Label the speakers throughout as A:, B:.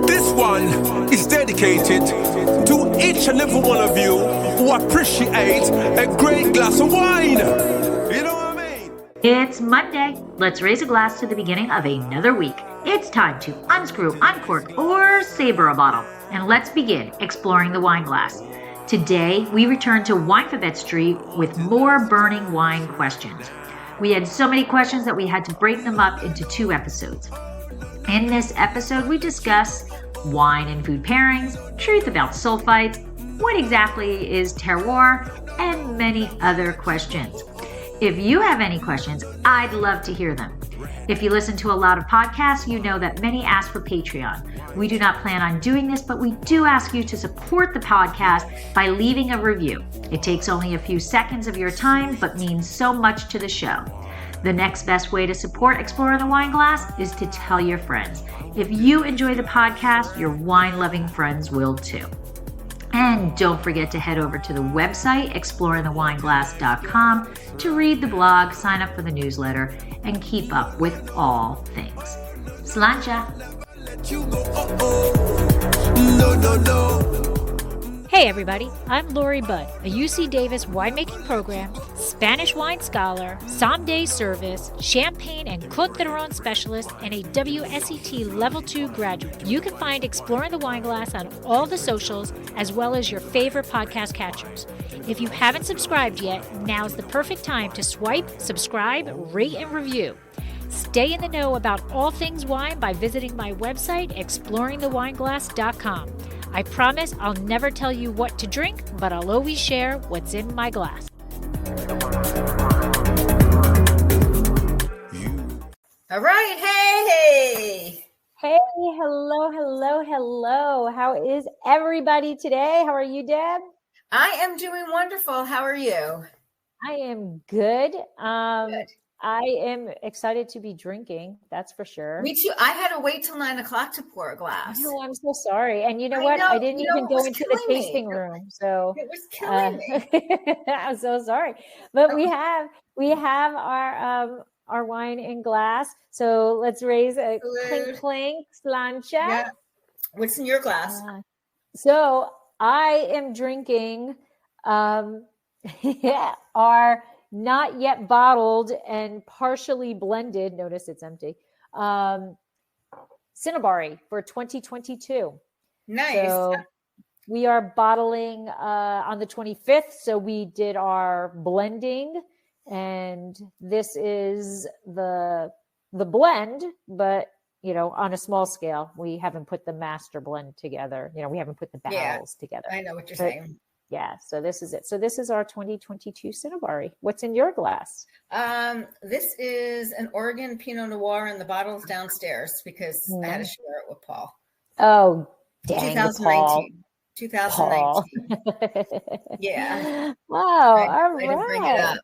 A: This one is dedicated to each and every one of you who appreciate a great glass of wine. You know what I mean?
B: It's Monday. Let's raise a glass to the beginning of another week. It's time to unscrew, uncork, or saber a bottle. And let's begin exploring the wine glass. Today, we return to Winephabet Street with more burning wine questions. We had so many questions that we had to break them up into 2 episodes. In this episode, we discuss wine and food pairings, truth about sulfites, what exactly is terroir, and many other questions. If you have any questions, I'd love to hear them. If you listen to a lot of podcasts, you know that many ask for Patreon. We do not plan on doing this, but we do ask you to support the podcast by leaving a review. It takes only a few seconds of your time, but means so much to the show. The next best way to support Exploring the Wine Glass is to tell your friends. If you enjoy the podcast, your wine-loving friends will too. And don't forget to head over to the website, exploringthewineglass.com, to read the blog, sign up for the newsletter, and keep up with all things. Slancha!
C: Hey everybody, I'm Lori Budd, a UC Davis winemaking program, Spanish wine scholar, sommelier service, champagne and Côte d'Aron specialist, and a WSET Level 2 graduate. You can find Exploring the Wine Glass on all the socials, as well as your favorite podcast catchers. If you haven't subscribed yet, now's the perfect time to swipe, subscribe, rate, and review. Stay in the know about all things wine by visiting my website, exploringthewineglass.com. I promise I'll never tell you what to drink, but I'll always share what's in my glass.
D: All right. Hey.
C: Hey, hello. How is everybody today? How are you, Deb?
D: I am doing wonderful. How are you?
C: I am good.
D: Good.
C: I am excited to be drinking. That's for sure.
D: Me too. I had to wait till 9 o'clock to pour a glass.
C: No, I'm so sorry. And you know what? I didn't even go into the tasting room. So
D: it was killing me.
C: I'm so sorry. But we have our wine in glass. So let's raise a clink clink slancha.
D: Yeah. What's in your glass?
C: So I am drinking our not yet bottled and partially blended, notice it's empty, Cinnabari for 2022.
D: Nice.
C: So we are bottling on the 25th. So we did our blending, and this is the blend, but on a small scale. We haven't put the master blend together. We haven't put the barrels together.
D: I know what you're saying.
C: Yeah, so this is it. So this is our 2022 Cinnabari. What's in your glass?
D: This is an Oregon Pinot Noir, and the bottle's downstairs because I had to share it with Paul.
C: Oh, dang,
D: 2019. 2019. Yeah.
C: Wow.
D: I didn't bring it up.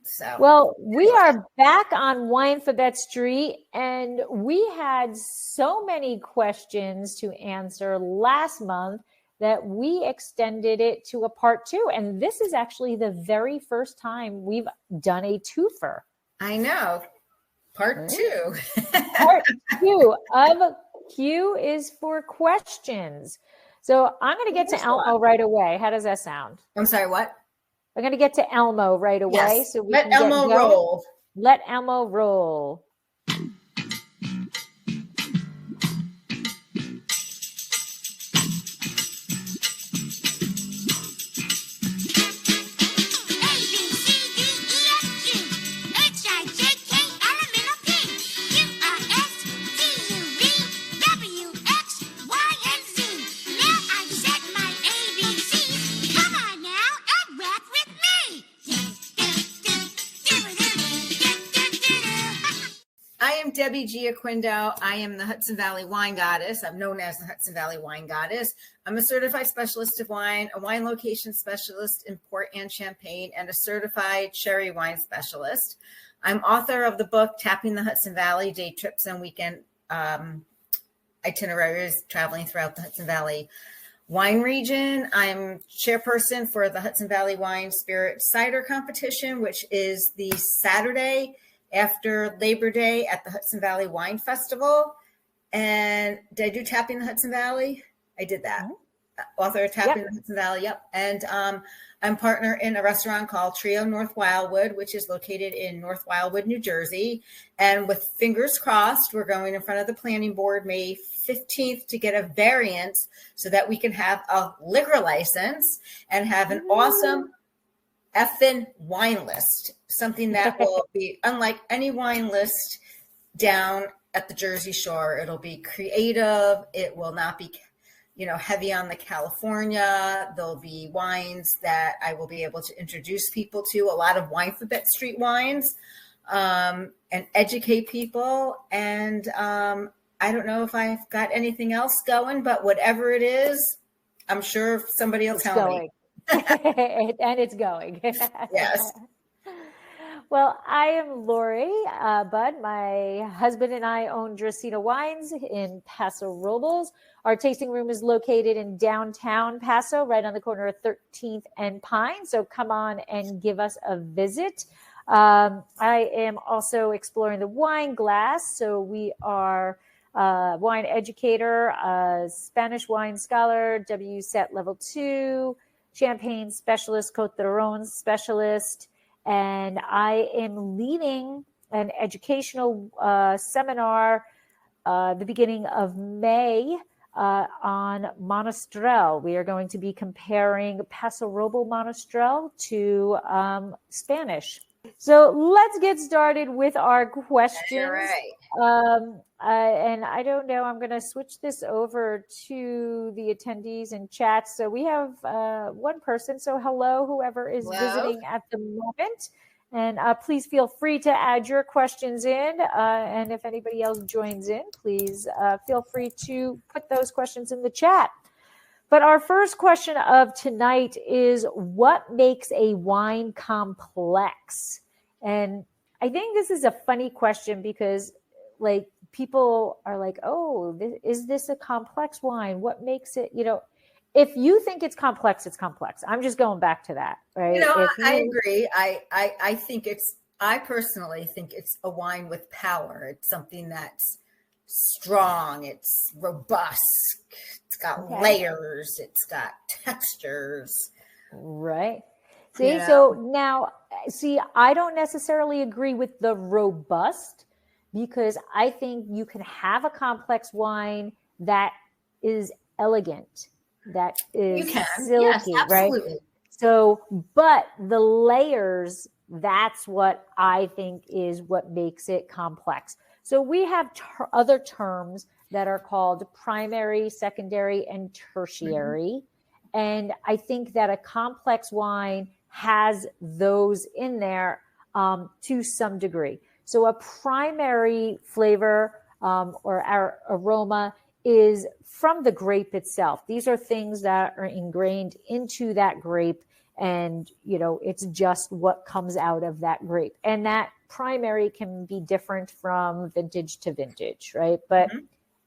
D: So
C: well, we are back on Winephabet Street, and we had so many questions to answer last month that we extended it to a part 2. And this is actually the very first time we've done a twofer.
D: I know. Part 2.
C: Part 2 of Q is for questions. So I'm going to get to Elmo right away. How does that sound?
D: I'm sorry, what?
C: I'm going to get to Elmo right away.
D: Yes.
C: So we
D: Let Elmo roll.
C: Let Elmo roll.
D: Debbie Gia Quindo. I am the Hudson Valley Wine Goddess. I'm known as the Hudson Valley Wine Goddess. I'm a certified specialist of wine, a wine location specialist in port and champagne, and a certified sherry wine specialist. I'm author of the book, Tapping the Hudson Valley, Day Trips and Weekend Itineraries, traveling throughout the Hudson Valley wine region. I'm chairperson for the Hudson Valley Wine Spirit Cider Competition, which is the Saturday after Labor Day at the Hudson Valley Wine Festival. And did I do Tapping the Hudson Valley? I did that. Author of Tapping the Hudson Valley. Yep. And I'm partner in a restaurant called Trio North Wildwood, which is located in North Wildwood, New Jersey. And with fingers crossed, we're going in front of the planning board May 15th to get a variance so that we can have a liquor license and have an awesome effing wine list, something that will be unlike any wine list down at the Jersey Shore. It'll be creative. It will not be, heavy on the California. There'll be wines that I will be able to introduce people to, a lot of Winephabet Street wines, and educate people. And I don't know if I've got anything else going, but whatever it is, I'm sure somebody will tell me.
C: And it's going.
D: Yes.
C: Well, I am Lori Bud. My husband and I own Dracaena Wines in Paso Robles. Our tasting room is located in downtown Paso, right on the corner of 13th and Pine. So come on and give us a visit. I am also exploring the wine glass. So we are a wine educator, a Spanish wine scholar, WSET level 2, champagne specialist, Cote d'Aron specialist. And I am leading an educational seminar the beginning of May on Monastrell. We are going to be comparing Paso Robles Monastrell to Spanish. So let's get started with our questions.
D: All right.
C: And I don't know, I'm going to switch this over to the attendees and chat. So we have one person. So hello, whoever is visiting at the moment. And please feel free to add your questions in. And if anybody else joins in, please feel free to put those questions in the chat. But our first question of tonight is, what makes a wine complex? And I think this is a funny question because people are like, oh, is this a complex wine? What makes it, if you think it's complex, it's complex. I'm just going back to that, right?
D: I agree. I personally think it's a wine with power. It's something that's strong. It's robust. It's got layers. It's got textures.
C: Right. So now, I don't necessarily agree with the robust, because I think you can have a complex wine that is elegant, that is silky, right? So, but the layers, that's what I think is what makes it complex. So we have other terms that are called primary, secondary, and tertiary. Mm-hmm. And I think that a complex wine has those in there to some degree. So a primary flavor or our aroma is from the grape itself. These are things that are ingrained into that grape, and it's just what comes out of that grape. And that primary can be different from vintage to vintage, right? But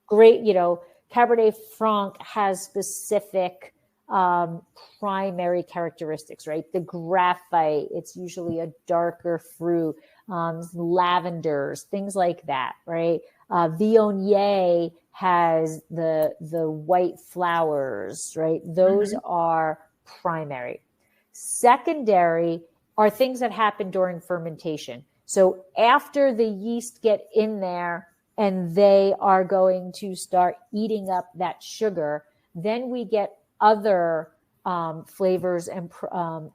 C: great, Cabernet Franc has specific primary characteristics, right? The graphite, it's usually a darker fruit. Lavenders, things like that, right? Viognier has the white flowers, right? Those are primary. Secondary are things that happen during fermentation. So after the yeast get in there and they are going to start eating up that sugar, then we get other flavors and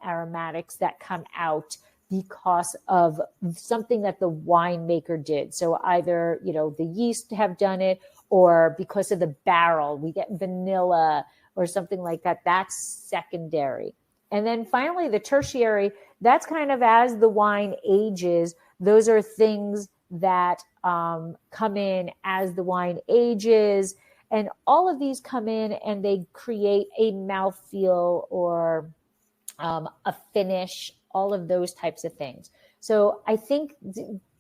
C: aromatics that come out because of something that the winemaker did. So either, the yeast have done it, or because of the barrel, we get vanilla or something like that. That's secondary. And then finally, the tertiary, that's kind of as the wine ages. Those are things that come in as the wine ages. And all of these come in and they create a mouthfeel or a finish, all of those types of things. So I think,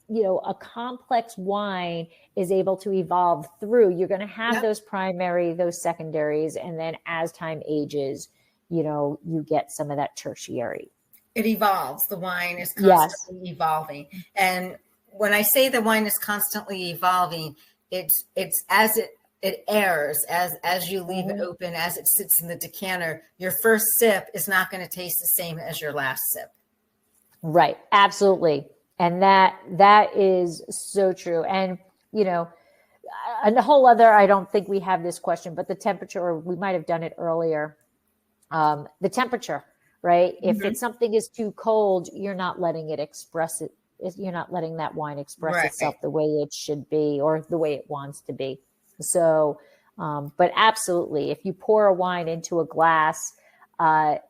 C: a complex wine is able to evolve through. You're going to have those primary, those secondaries, and then as time ages, you get some of that tertiary.
D: It evolves. The wine is constantly evolving. And when I say the wine is constantly evolving, it's as it airs, as you leave it open, as it sits in the decanter, your first sip is not going to taste the same as your last sip.
C: Right. Absolutely. And that is so true. And, and a whole other, I don't think we have this question, but the temperature, or we might have done it earlier. The temperature, right? If it's something is too cold, you're not letting it express it. You're not letting that wine express itself the way it should be or the way it wants to be. So, but absolutely, if you pour a wine into a glass, that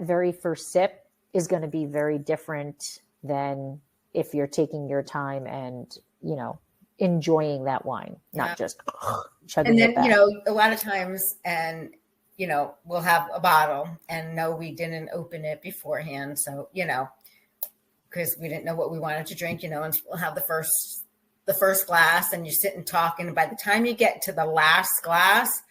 C: very first sip is going to be very different than if you're taking your time and, enjoying that wine, not just chugging it back.
D: And then, a lot of times, and, we'll have a bottle and no, we didn't open it beforehand. So, because we didn't know what we wanted to drink, and we'll have the first glass and you sit and talk. And by the time you get to the last glass,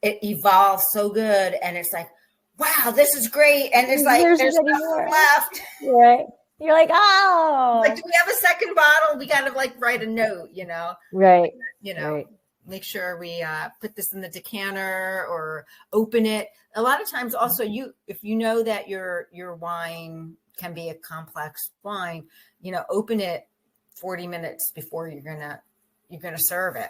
D: it evolves so good. And it's like, wow, this is great. And it's like, there's nothing left.
C: Right. You're like, oh,
D: like, do we have a second bottle? We got to write a note,
C: Right.
D: Make sure we put this in the decanter or open it. A lot of times also if you know that your wine can be a complex wine, open it 40 minutes before you're gonna serve it.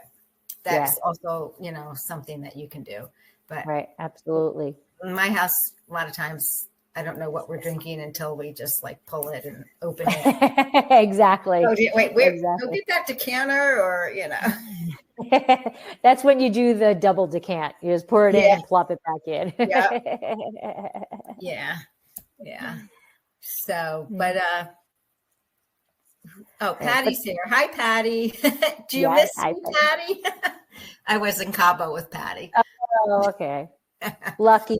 D: That's also, something that you can do. But
C: right, absolutely.
D: In my house, a lot of times I don't know what we're drinking until we just pull it and open it.
C: Exactly.
D: Oh, wait, go get that decanter, or
C: That's when you do the double decant. You just pour it in and plop it back in.
D: Yeah. So, but Patty's here. Hi, Patty. Do you miss me, Patty? I was in Cabo with Patty.
C: Oh, okay. Lucky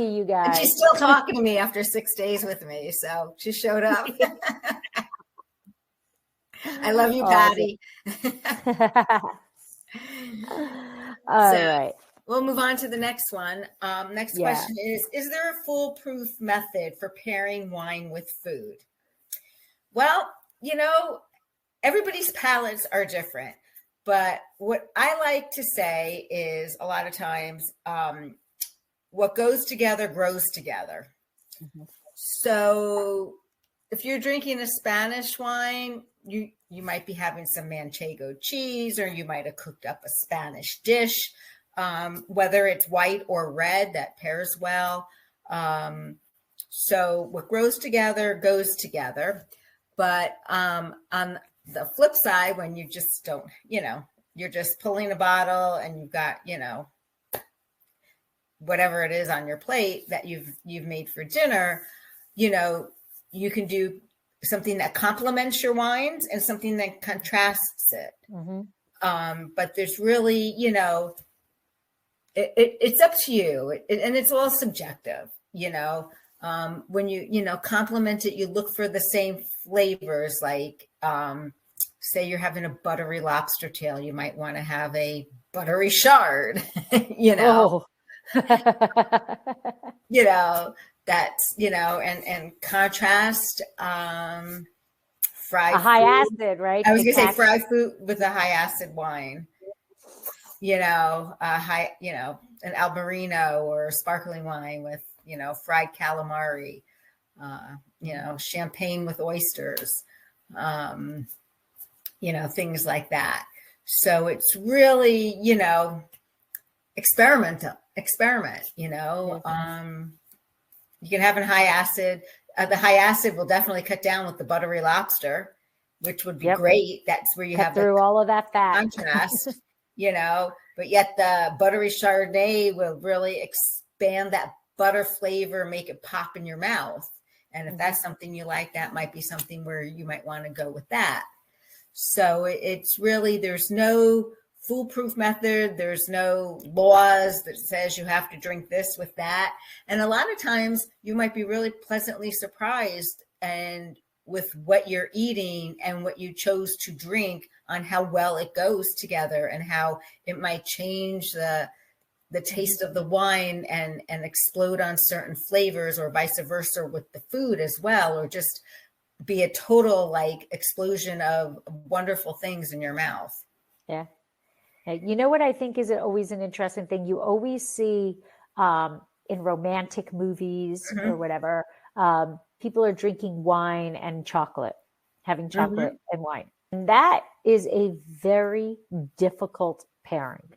C: you guys.
D: And she's still talking to me after 6 days with me. So she showed up. I love you, Patty.
C: All right.
D: We'll move on to the next one. Next question is there a foolproof method for pairing wine with food? Well, everybody's palates are different. But what I like to say is a lot of times what goes together grows together. Mm-hmm. So if you're drinking a Spanish wine, you might be having some manchego cheese, or you might have cooked up a Spanish dish, whether it's white or red, that pairs well. So what grows together goes together. But on the flip side, when you just don't, you're just pulling a bottle and you've got, whatever it is on your plate that you've made for dinner, you can do something that complements your wines and something that contrasts it. Mm-hmm. But there's really, it's up to you, and it's all subjective, when you, complement it, you look for the same flavors, like, say you're having a buttery lobster tail, you might want to have a buttery shard, that's, and contrast, fried
C: high
D: food.
C: acid, right?
D: I was going to say fried food with a high acid wine, an Albarino or sparkling wine with, fried calamari, champagne with oysters, things like that. So it's really, experiment, you can have a high acid. The high acid will definitely cut down with the buttery lobster, which would be great. That's where you
C: cut
D: have
C: through all of that fat
D: contrast, but yet the buttery Chardonnay will really expand that butter flavor, make it pop in your mouth. And if that's something you like, that might be something where you might want to go with that. So it's really, there's no foolproof method. There's no laws that says you have to drink this with that. And a lot of times you might be really pleasantly surprised and with what you're eating and what you chose to drink on how well it goes together and how it might change the taste of the wine and explode on certain flavors, or vice versa with the food as well, or just be a total like explosion of wonderful things in your mouth.
C: Yeah. You know what I think is always an interesting thing? You always see in romantic movies or whatever, people are drinking wine and chocolate, having chocolate and wine. And that is a very difficult pairing.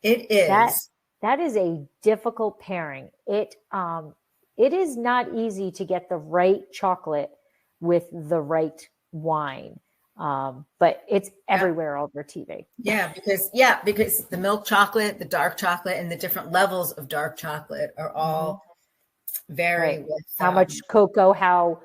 D: It is.
C: That is a difficult pairing. It is not easy to get the right chocolate with the right wine. But it's everywhere over TV.
D: Yeah, because the milk chocolate, the dark chocolate, and the different levels of dark chocolate are all vary with
C: how much cocoa, how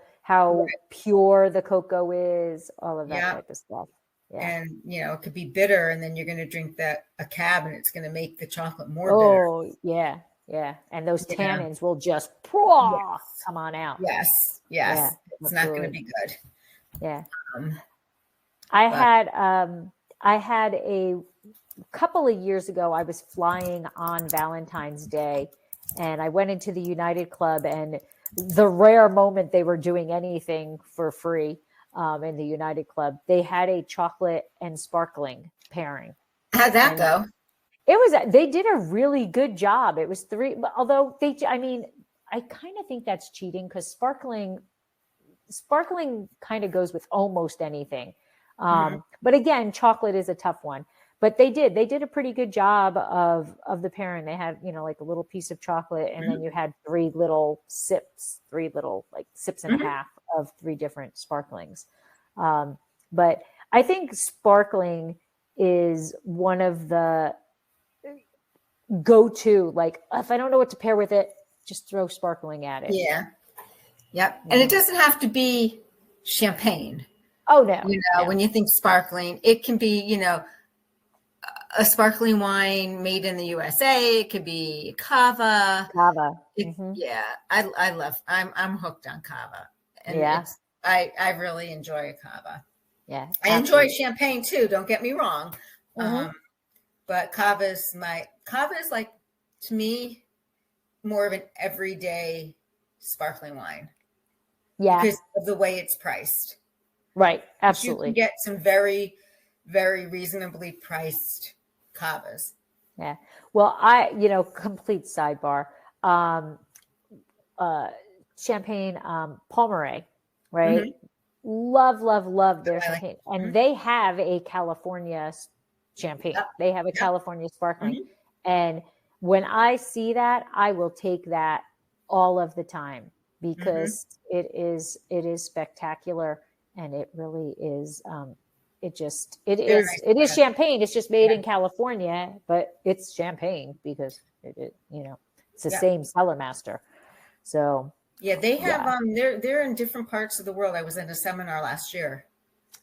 C: pure the cocoa is, all of that type of stuff. Yeah.
D: And it could be bitter, and then you're going to drink a cab, and it's going to make the chocolate more bitter.
C: Oh, yeah. Yeah. And those tannins will just come on out.
D: Yes.
C: Yeah,
D: it's not going to be good.
C: Yeah. I had a couple of years ago, I was flying on Valentine's Day, and I went into the United Club, and the rare moment they were doing anything for free in the United Club, they had a chocolate and sparkling pairing.
D: How'd that go?
C: They did a really good job. It was 3, although I kind of think that's cheating, because sparkling kind of goes with almost anything. But again, chocolate is a tough one. But they did a pretty good job of the pairing. They had, like a little piece of chocolate, and then you had 3 little sips and a half of 3 different sparklings. But I think sparkling is one of the go-to, like if I don't know what to pair with it, just throw sparkling at it.
D: Yeah. Yep. And it doesn't have to be champagne.
C: Oh, no.
D: When you think sparkling, it can be, a sparkling wine made in the USA. It could be cava. Yeah. I'm hooked on cava. And I really enjoy a cava.
C: Yeah.
D: I enjoy champagne too. Don't get me wrong. But cava is like, to me, more of an everyday sparkling wine.
C: Yeah.
D: Because of the way it's priced.
C: Right. Absolutely.
D: You can get some very, very reasonably priced cavas.
C: Yeah. Well, complete sidebar, champagne, Palmeraie, right? Love their champagne. And they have a California champagne. Yep. They have a California sparkling. And when I see that, I will take that all of the time, because it is spectacular. And it really is, it is champagne. It's just made in California, but it's champagne because it's the same cellar master. So
D: yeah, they have, they're in different parts of the world. I was at a seminar last year.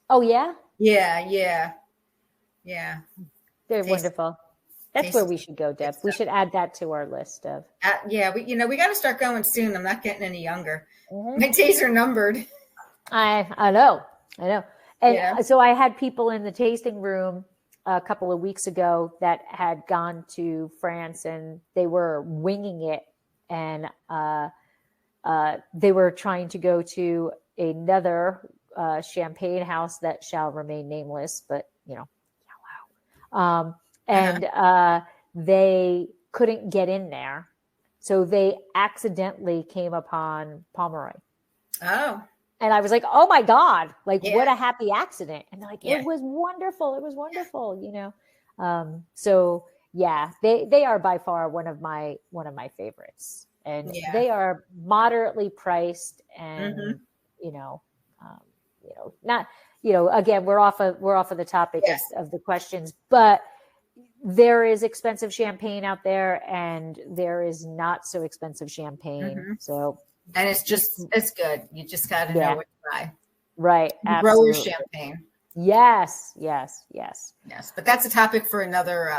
C: Oh yeah?
D: Yeah.
C: They're wonderful. That's where we should go, Deb. We should add that to our list of.
D: We got to start going soon. I'm not getting any younger. My days are numbered.
C: I know. And so I had people in the tasting room a couple of weeks ago that had gone to France, and they were winging it. And they were trying to go to another champagne house that shall remain nameless, but and they couldn't get in there. So they accidentally came upon Palmeraie.
D: Oh.
C: And I was like, oh my God, what a happy accident. And they're like, it was wonderful. It was wonderful, So yeah, they are by far one of my favorites. And they are moderately priced, and not, again, we're off of the topic of the questions, but there is expensive champagne out there, and there is not so expensive champagne. So.
D: And it's good. You just got to know what to buy.
C: Right.
D: Grow your champagne.
C: Yes.
D: But that's a topic for another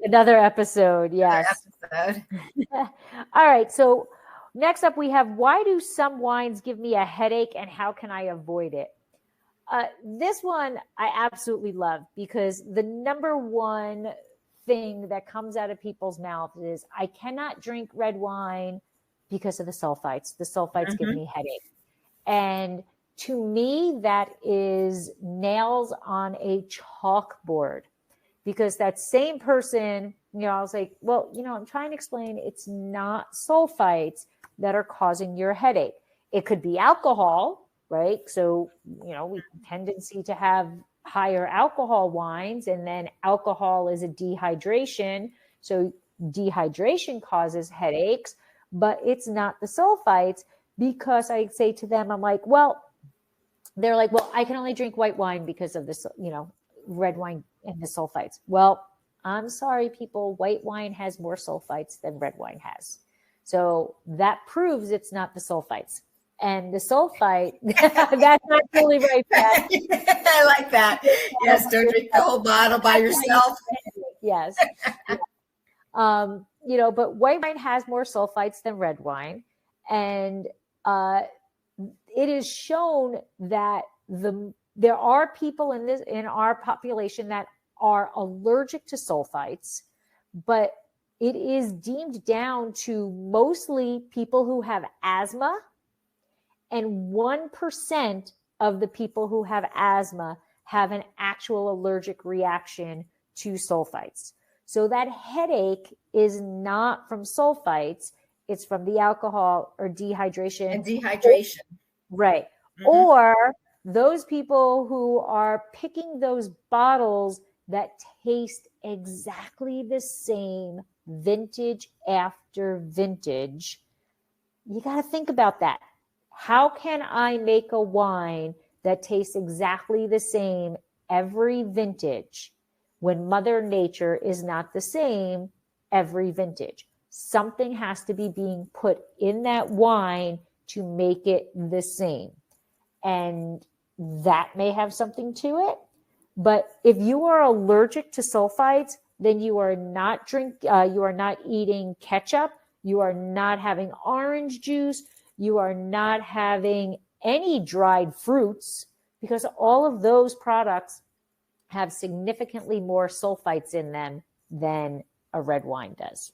C: episode. Yes. All right. So next up we have, why do some wines give me a headache, and how can I avoid it? This one I absolutely love, because the number one thing that comes out of people's mouths is, I cannot drink red wine because of the sulfites. The sulfites give me headache. And To me, that is nails on a chalkboard, because that same person, I was like, well, I'm trying to explain it's not sulfites that are causing your headache. It could be alcohol, right? So, we have a tendency to have higher alcohol wines, and then alcohol is a dehydration. So dehydration causes headaches, but it's not the sulfites, because I say to them, I'm like, they're like, well, I can only drink white wine because of this, red wine and the sulfites. Well, I'm sorry, people, white wine has more sulfites than red wine has. So that proves it's not the sulfites. And the sulfite, that's not totally right, Pat.
D: I like that. Yes, don't drink the whole bottle by yourself.
C: Yes. But white wine has more sulfites than red wine. And it is shown that there are people in our population that are allergic to sulfites, but it is deemed down to mostly people who have asthma, and 1% of the people who have asthma have an actual allergic reaction to sulfites. So that headache is not from sulfites, it's from the alcohol or dehydration.
D: And dehydration.
C: Right. Mm-hmm. Or those people who are picking those bottles that taste exactly the same vintage after vintage. You got to think about that. How can I make a wine that tastes exactly the same every vintage when Mother Nature is not the same every vintage? Something has to be being put in that wine to make it the same. And that may have something to it. But if you are allergic to sulfites, then you are not eating ketchup, you are not having orange juice, you are not having any dried fruits, because all of those products have significantly more sulfites in them than a red wine does.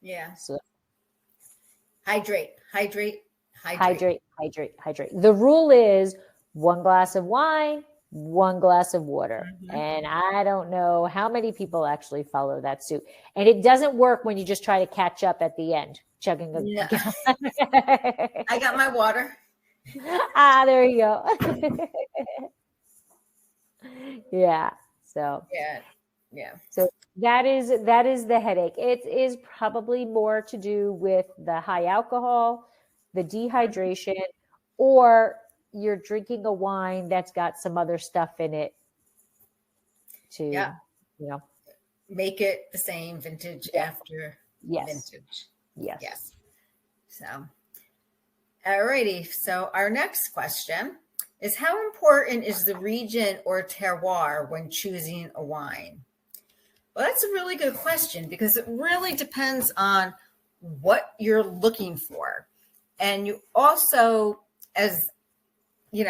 D: Yeah.
C: So
D: hydrate.
C: The rule is 1 glass of wine, 1 glass of water. Mm-hmm. And I don't know how many people actually follow that suit. And it doesn't work when you just try to catch up at the end, chugging a gallon.
D: I got my water.
C: There you go. Yeah. So yeah. So that is the headache. It is probably more to do with the high alcohol, the dehydration, or you're drinking a wine that's got some other stuff in it to,
D: make it the same vintage after vintage.
C: Yes.
D: So, alrighty. So our next question is, how important is the region or terroir when choosing a wine? Well, that's a really good question, because it really depends on what you're looking for. And you also, as you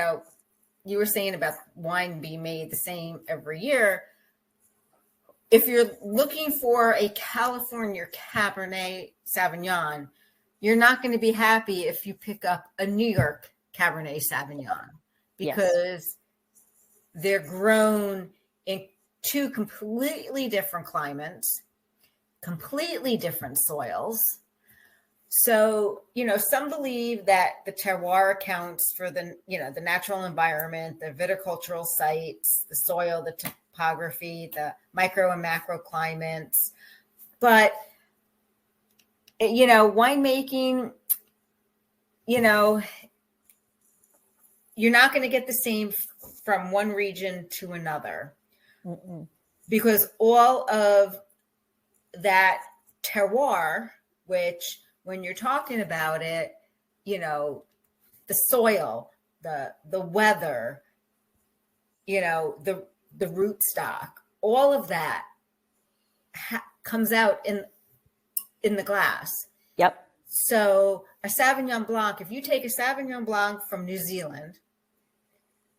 D: were saying about wine being made the same every year, if you're looking for a California Cabernet Sauvignon, you're not going to be happy if you pick up a New York Cabernet Sauvignon, because they're grown in 2 completely different climates, completely different soils. So, some believe that the terroir accounts for the natural environment, the viticultural sites, the soil, the topography, the micro and macro climates. But, winemaking, you're not going to get the same from one region to another. Mm-mm. Because all of that terroir, which when you're talking about it, the soil, the weather, the rootstock, all of that comes out in the glass.
C: Yep.
D: So a Sauvignon Blanc, if you take a Sauvignon Blanc from New Zealand,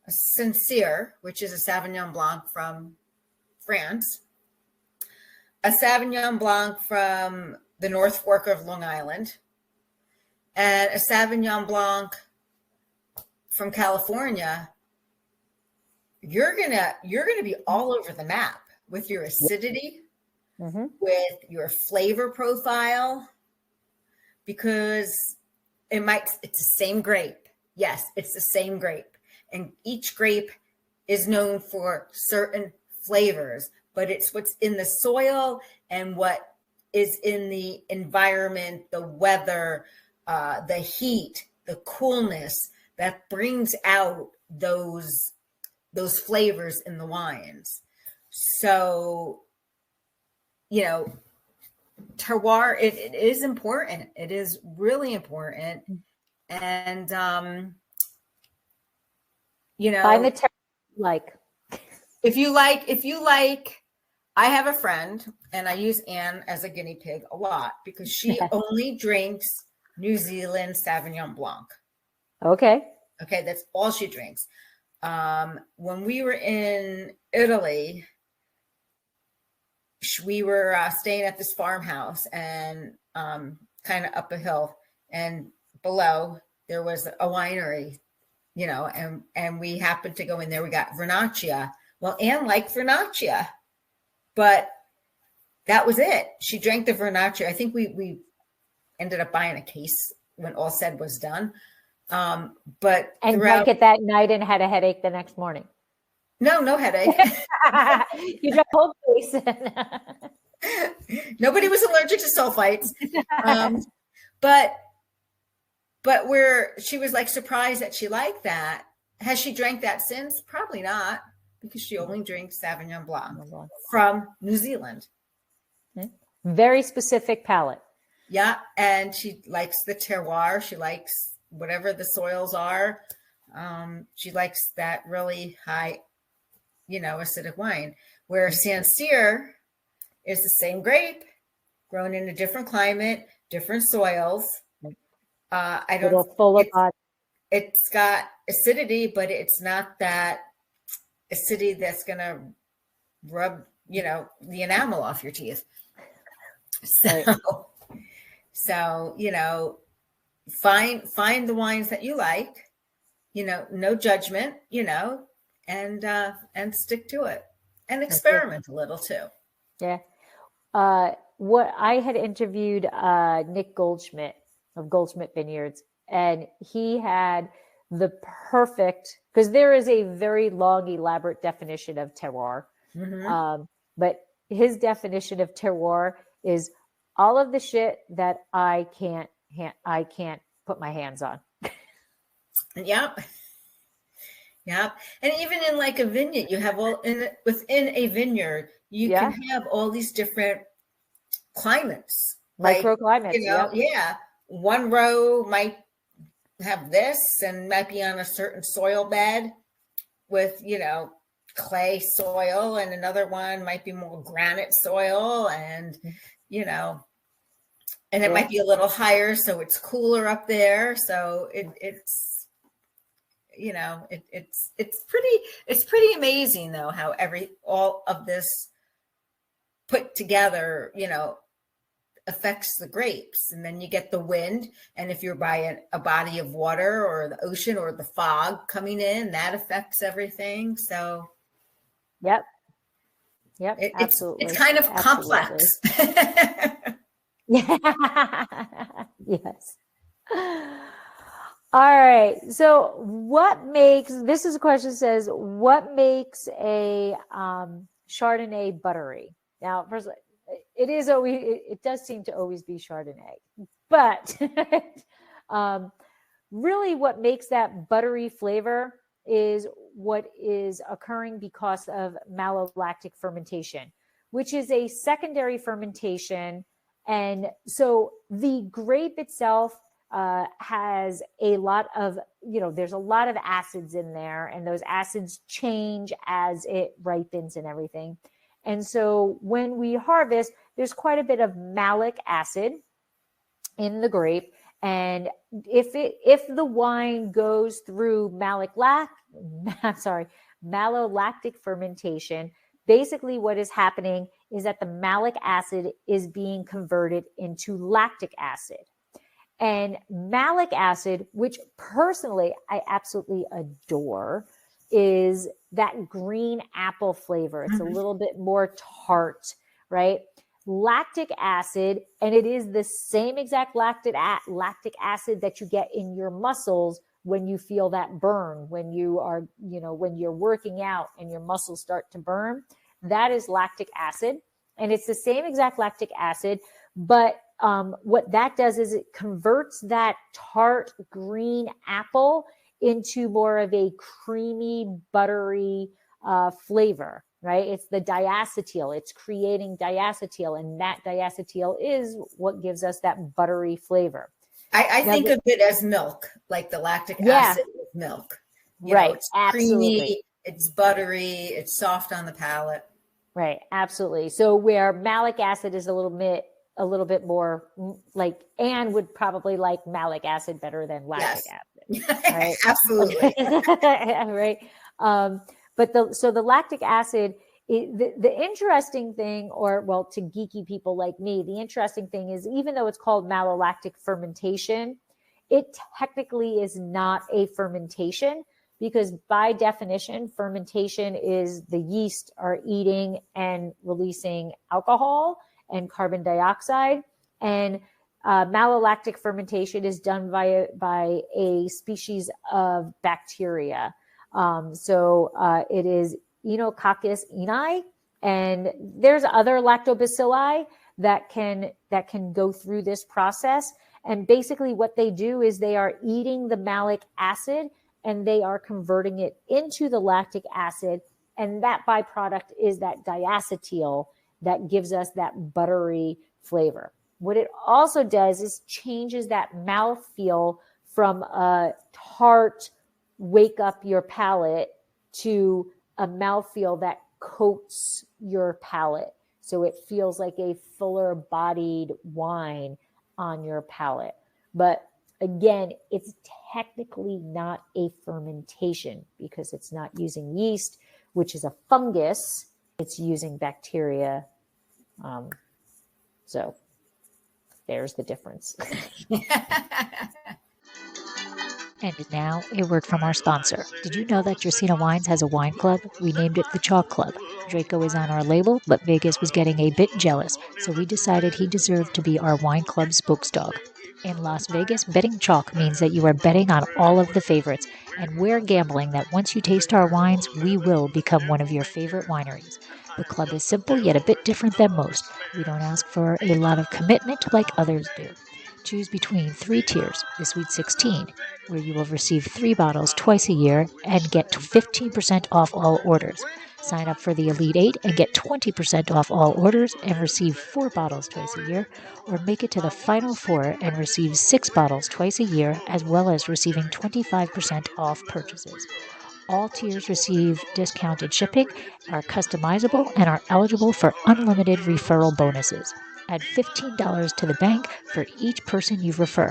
D: a Sincere, which is a Sauvignon Blanc from France, a Sauvignon Blanc from the North Fork of Long Island, and a Sauvignon Blanc from California, you're gonna be all over the map with your acidity, with your flavor profile, because it's the same grape. Yes, it's the same grape. And each grape is known for certain flavors, but it's what's in the soil and what is in the environment, the weather, the heat, the coolness that brings out those flavors in the wines. So, terroir, it is important. It is really important. And,
C: find the terroir
D: if you like, I have a friend, and I use Anne as a guinea pig a lot because she only drinks New Zealand Sauvignon Blanc.
C: Okay,
D: that's all she drinks. When we were in Italy, we were staying at this farmhouse, and kind of up a hill, and below there was a winery, and we happened to go in there. We got Vernaccia. Well, Anne liked Vernaccia, but that was it. She drank the Vernaccia. I think we ended up buying a case when all said was done. But
C: drank it that night and had a headache the next morning.
D: No headache.
C: You drank whole case.
D: Nobody was allergic to sulfites. But she was like surprised that she liked that. Has she drank that since? Probably not, because she only drinks Sauvignon Blanc from New Zealand.
C: Very specific palate.
D: Yeah, and she likes the terroir. She likes whatever the soils are. She likes that really high, acidic wine. Where Sancerre is the same grape, grown in a different climate, different soils. It's got acidity, but it's not that acidity that's gonna rub, the enamel off your teeth. So, find the wines that you like, no judgment, and stick to it, and experiment a little too.
C: Yeah. What I had interviewed Nick Goldschmidt of Goldschmidt Vineyards, and he had the perfect, because there is a very long, elaborate definition of terroir. But his definition of terroir is all of the shit that I can't put my hands on.
D: Yep. And even in like a vineyard, you have within a vineyard, you can have all these different climates,
C: microclimates.
D: One row might have this and might be on a certain soil bed with, clay soil, and another one might be more granite soil, and, and it might be a little higher, so it's cooler up there. So it's pretty amazing though, how all of this put together, affects the grapes. And then you get the wind, and if you're by a body of water or the ocean or the fog coming in, that affects everything. So
C: Yep. Absolutely.
D: It's kind of complex.
C: Yes. All right. So this is a question that says, what makes a Chardonnay buttery? Now, first, it does seem to always be Chardonnay, but really what makes that buttery flavor is what is occurring because of malolactic fermentation, which is a secondary fermentation. And so the grape itself has a lot of, there's a lot of acids in there, and those acids change as it ripens and everything. And so when we harvest, there's quite a bit of malic acid in the grape. And if the wine goes through malolactic fermentation, basically what is happening is that the malic acid is being converted into lactic acid. And malic acid, which personally I absolutely adore, is that green apple flavor. It's a little bit more tart, right? Lactic acid, and it is the same exact lactic acid that you get in your muscles when you feel that burn, when you are, when you're working out and your muscles start to burn. That is lactic acid. And it's the same exact lactic acid, but what that does is it converts that tart green apple into more of a creamy, buttery flavor, right? It's the diacetyl. It's creating diacetyl, and that diacetyl is what gives us that buttery flavor.
D: I think of it as milk, like the lactic acid with milk.
C: Right.
D: It's
C: Absolutely.
D: creamy, it's buttery, it's soft on the palate.
C: Right. Absolutely. So where malic acid is a little bit more like, Anne would probably like malic acid better than lactic acid. Right?
D: Absolutely.
C: Right. But the lactic acid, the interesting thing, to geeky people like me, the interesting thing is, even though it's called malolactic fermentation, it technically is not a fermentation, because by definition, fermentation is the yeast are eating and releasing alcohol and carbon dioxide. And malolactic fermentation is done by a species of bacteria. It is Enococcus eni, and there's other lactobacilli that can go through this process. And basically what they do is they are eating the malic acid and they are converting it into the lactic acid. And that byproduct is that diacetyl that gives us that buttery flavor. What it also does is changes that mouthfeel from a tart, wake up your palate, to a mouthfeel that coats your palate. So it feels like a fuller bodied wine on your palate. But again, it's technically not a fermentation because it's not using yeast, which is a fungus. It's using bacteria. So there's the difference. And now a word from our sponsor. Did you know that Dracaena Wines has a wine club? We named it the Chalk Club. Draco is on our label, but Vegas was getting a bit jealous, so we decided he deserved to be our wine club spokesdog. In Las Vegas, betting chalk means that you are betting on all of the favorites, and we're gambling that once you taste our wines, we will become one of your favorite wineries. The club is simple yet a bit different than most. We don't ask for a lot of commitment like others do. Choose between 3 tiers, the Sweet 16, where you will receive 3 bottles twice a year and get 15% off all orders. Sign up for the Elite 8 and get 20% off all orders and receive 4 bottles twice a year, or make it to the Final 4 and receive 6 bottles twice a year, as well as receiving 25% off purchases. All tiers receive discounted shipping, are customizable, and are eligible for unlimited referral bonuses. Add $15 to the bank for each person you refer.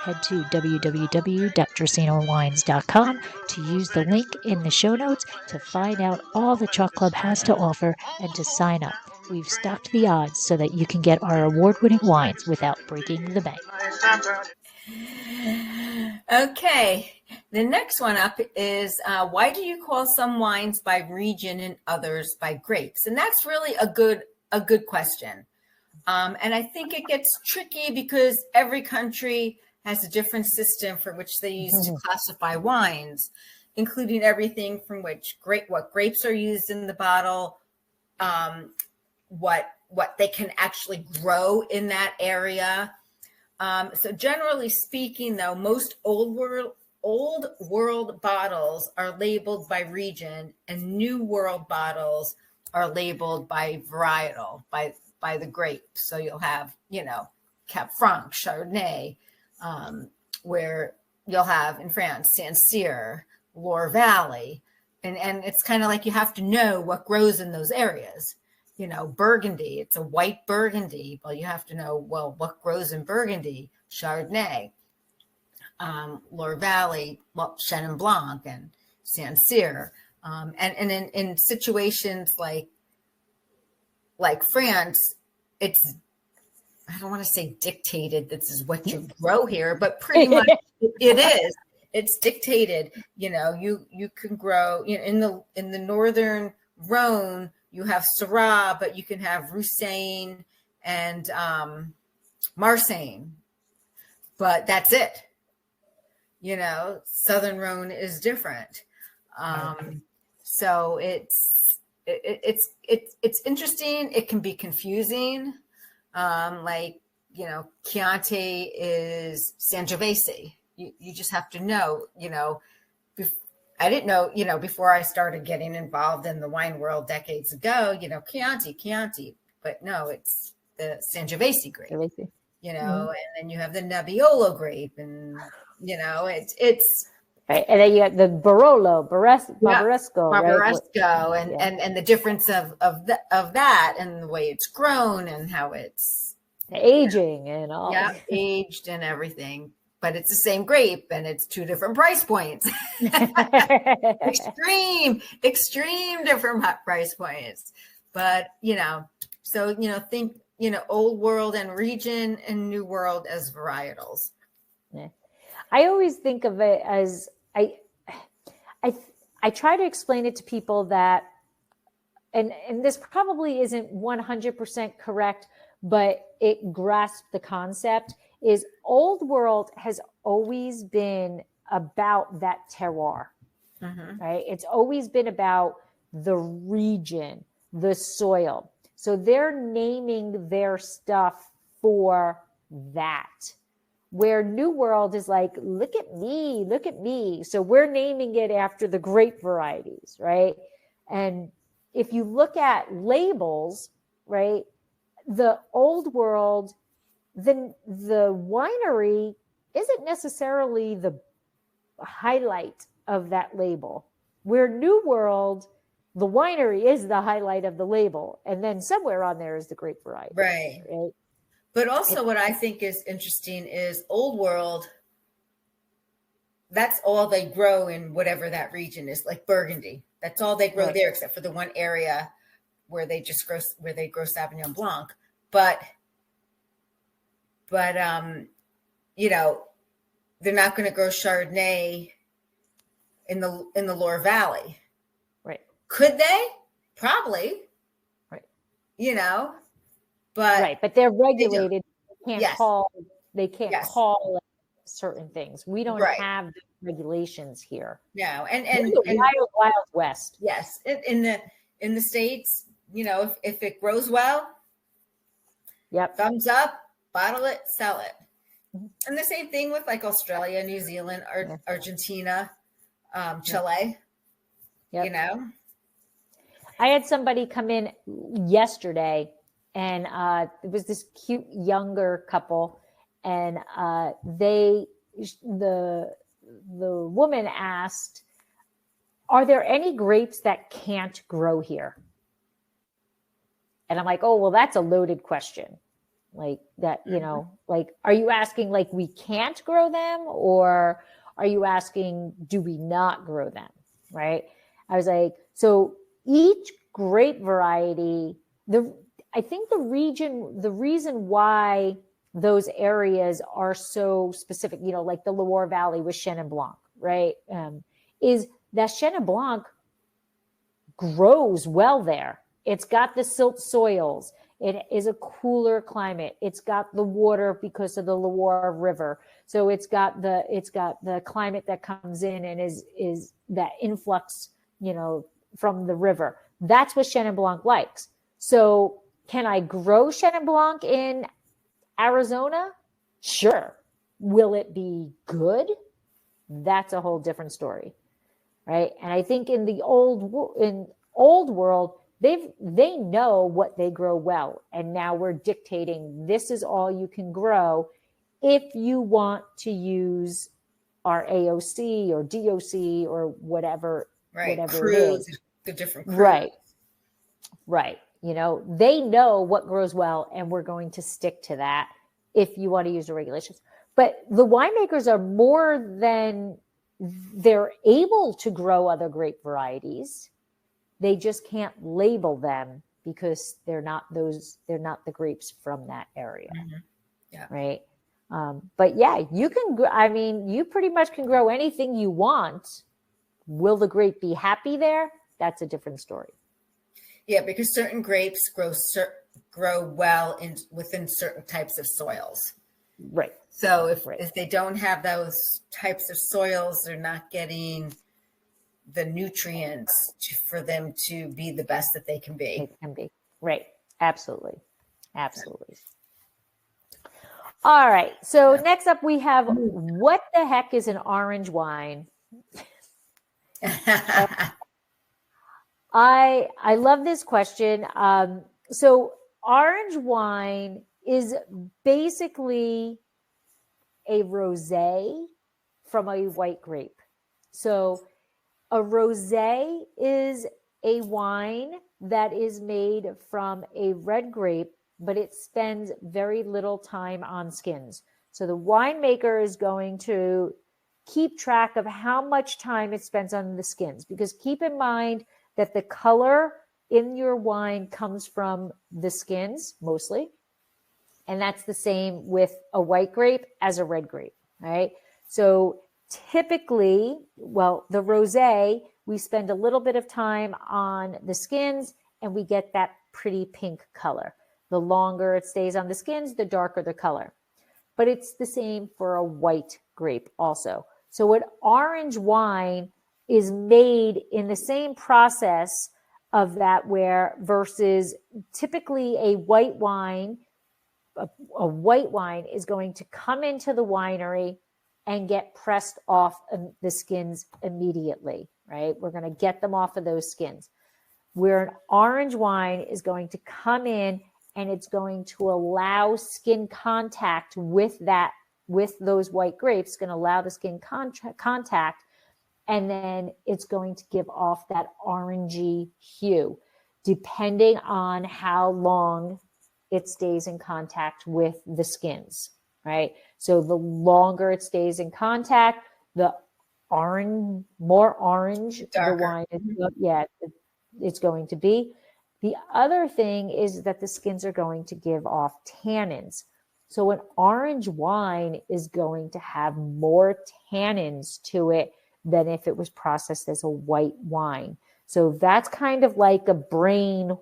C: Head to www.dracaenawines.com to use the link in the show notes to find out all the Chalk Club has to offer and to sign up. We've stocked the odds so that you can get our award-winning wines without breaking the bank.
D: Okay, the next one up is why do you call some wines by region and others by grapes? And that's really a good question. And I think it gets tricky because every country has a different system for which they use to classify wines, including everything from what grapes are used in the bottle, what they can actually grow in that area. So generally speaking, though, most old world bottles are labeled by region, and new world bottles are labeled by varietal, by the grape. So you'll have, Cap Franc, Chardonnay, where you'll have in France, Sancerre, Loire Valley. And it's kind of like you have to know what grows in those areas. Burgundy, it's a white Burgundy. Well, you have to know, what grows in Burgundy? Chardonnay. Loire Valley, Chenin Blanc and Sancerre. And in situations like France, it's I don't want to say dictated, this is what you grow here, but pretty much it is. It's dictated. You can grow, in the northern Rhone, you have Syrah, but you can have Roussaine and Marsanne, but that's it. Southern Rhone is different. So it's interesting. It can be confusing. Chianti is Sangiovese. You just have to know, I didn't know, before I started getting involved in the wine world decades ago, Chianti, but no, it's the Sangiovese grape, and then you have the Nebbiolo grape, and, it's
C: right. And then you have the Barolo, Barbaresco,
D: right? And the difference of that and the way it's grown and how it's
C: aging and all.
D: Yeah, aged and everything. But it's the same grape and it's two different price points. extreme different price points. But, think, old world and region and new world as varietals.
C: Yeah. I always think of it as I try to explain it to people that, and this probably isn't 100% correct, but it grasps the concept, is old world has always been about that terroir, right? It's always been about the region, the soil. So they're naming their stuff for that. Where New World is like, look at me. So we're naming it after the grape varieties, right? And if you look at labels, right, the old world, then the winery isn't necessarily the highlight of that label. Where New World, the winery is the highlight of the label. And then somewhere on there is the grape variety.
D: Right. But also what I think is interesting is old world, that's all they grow in whatever that region is, like Burgundy. That's all they grow there, except for the one area where they grow Sauvignon Blanc. But they're not going to grow Chardonnay in the Loire Valley.
C: Right.
D: Could they? Probably.
C: Right.
D: But
C: they're regulated. They can't
D: Yes.
C: call certain things. We don't
D: Right.
C: have regulations here.
D: No, and
C: wild west.
D: yes, in the States, if it grows well,
C: Yep.
D: thumbs up, bottle it, sell it. And the same thing with like Australia, New Zealand, Argentina, Chile.
C: Yep. I had somebody come in yesterday, and it was this cute younger couple, and the woman asked, "Are there any grapes that can't grow here?" And I'm like, "Oh, well, that's a loaded question. Like that, like, are you asking like we can't grow them, or are you asking do we not grow them?" Right? I was like, so each grape variety, I think the reason why those areas are so specific, like the Loire Valley with Chenin Blanc, right? Is that Chenin Blanc grows well there. It's got the silt soils. It is a cooler climate. It's got the water because of the Loire River. So it's got the climate that comes in and is that influx, from the river. That's what Chenin Blanc likes. So can I grow Chenin Blanc in Arizona? Sure. Will it be good? That's a whole different story, right? And I think in the old world, they know what they grow well, and now we're dictating this is all you can grow if you want to use our AOC or DOC or whatever, whatever it is.
D: The different crudes.
C: Right. They know what grows well, and we're going to stick to that if you want to use the regulations. But the winemakers are more than they're able to grow other grape varieties. They just can't label them because they're not the grapes from that area.
D: Yeah.
C: Right. But yeah, you pretty much can grow anything you want. Will the grape be happy there? That's a different story.
D: Yeah, because certain grapes grow well within certain types of soils.
C: Right.
D: So if they don't have those types of soils, they're not getting the nutrients for them to be the best that they can be.
C: It can be. Right. Absolutely. Absolutely. All right. So next up we have, what the heck is an orange wine? I love this question. So orange wine is basically a rosé from a white grape. So a rosé is a wine that is made from a red grape, but it spends very little time on skins. So the winemaker is going to keep track of how much time it spends on the skins, because keep in mind that the color in your wine comes from the skins mostly. And that's the same with a white grape as a red grape, right? So typically, the rosé, we spend a little bit of time on the skins and we get that pretty pink color. The longer it stays on the skins, the darker the color. But it's the same for a white grape also. So an orange wine is made in the same process of that, versus typically a white wine is going to come into the winery and get pressed off the skins immediately, right? We're going to get them off of those skins. Where an orange wine is going to come in and it's going to allow skin contact with those white grapes, going to allow the skin contact, and then it's going to give off that orangey hue, depending on how long it stays in contact with the skins, right? So the longer it stays in contact, the more orange
D: darker
C: the wine is. It's going to be. The other thing is that the skins are going to give off tannins. So an orange wine is going to have more tannins to it than if it was processed as a white wine. So that's kind of like a brain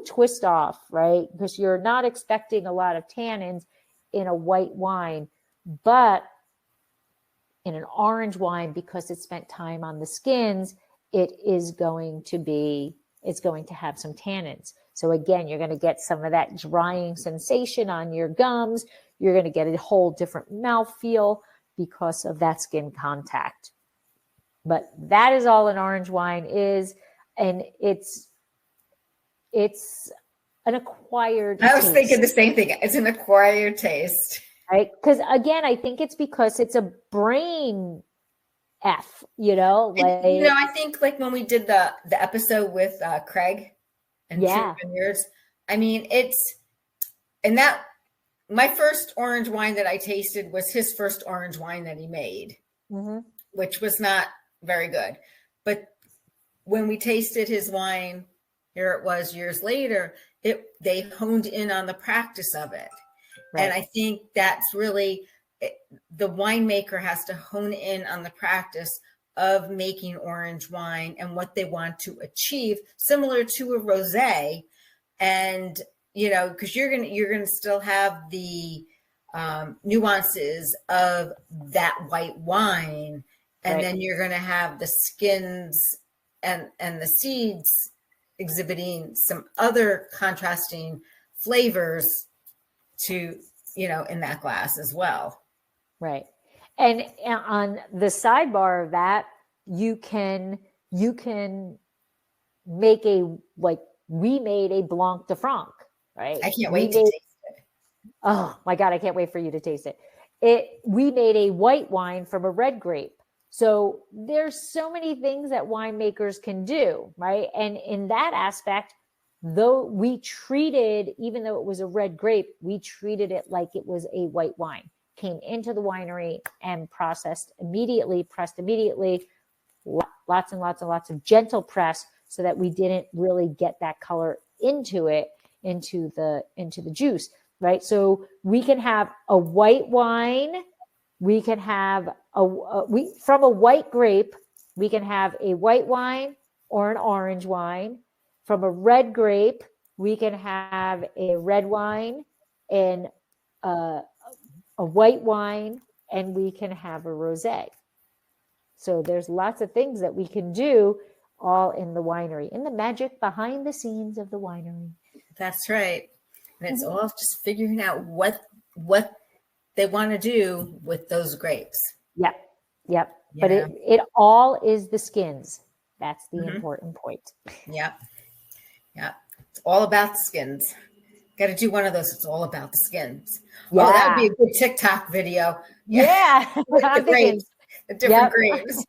C: twist off, right? Because you're not expecting a lot of tannins in a white wine, but in an orange wine, because it spent time on the skins, it's going to have some tannins. So again, you're going to get some of that drying sensation on your gums. You're going to get a whole different mouthfeel because of that skin contact. But that is all an orange wine is, and it's an acquired taste.
D: I was thinking the same thing. It's an acquired taste.
C: Right? Because again, I think it's because it's a brain F,
D: I think like when we did the episode with Craig and True Vineyards, my first orange wine that I tasted was his first orange wine that he made, which was not very good. But when we tasted his wine, here it was years later, they honed in on the practice of it. Right. And I think that's really, the winemaker has to hone in on the practice of making orange wine and what they want to achieve, similar to a rosé. And, because you're going to still have the nuances of that white wine. And then you're going to have the skins and the seeds exhibiting some other contrasting flavors to, in that glass as well.
C: Right. And on the sidebar of that, you can make we made a Blanc de Franc, right?
D: I can't wait to taste it.
C: Oh my God, I can't wait for you to taste it. We made a white wine from a red grape. So there's so many things that winemakers can do, right? And in that aspect, even though it was a red grape, we treated it like it was a white wine. Came into the winery and pressed immediately, lots and lots and lots of gentle press so that we didn't really get that color into it, into the juice, right? So we can have a white wine. We can have from a white grape, we can have a white wine or an orange wine. From a red grape, we can have a red wine and a white wine, and we can have a rosé. So there's lots of things that we can do all in the winery, in the magic behind the scenes of the winery.
D: That's right. And it's all just figuring out what they want to do with those grapes.
C: Yep.
D: Yeah.
C: But it all is the skins. That's the important point.
D: Yeah. It's all about the skins. Got to do one of those. It's all about the skins. Yeah. Oh, that would be a good TikTok video.
C: Yeah.
D: The grapes, the different grapes.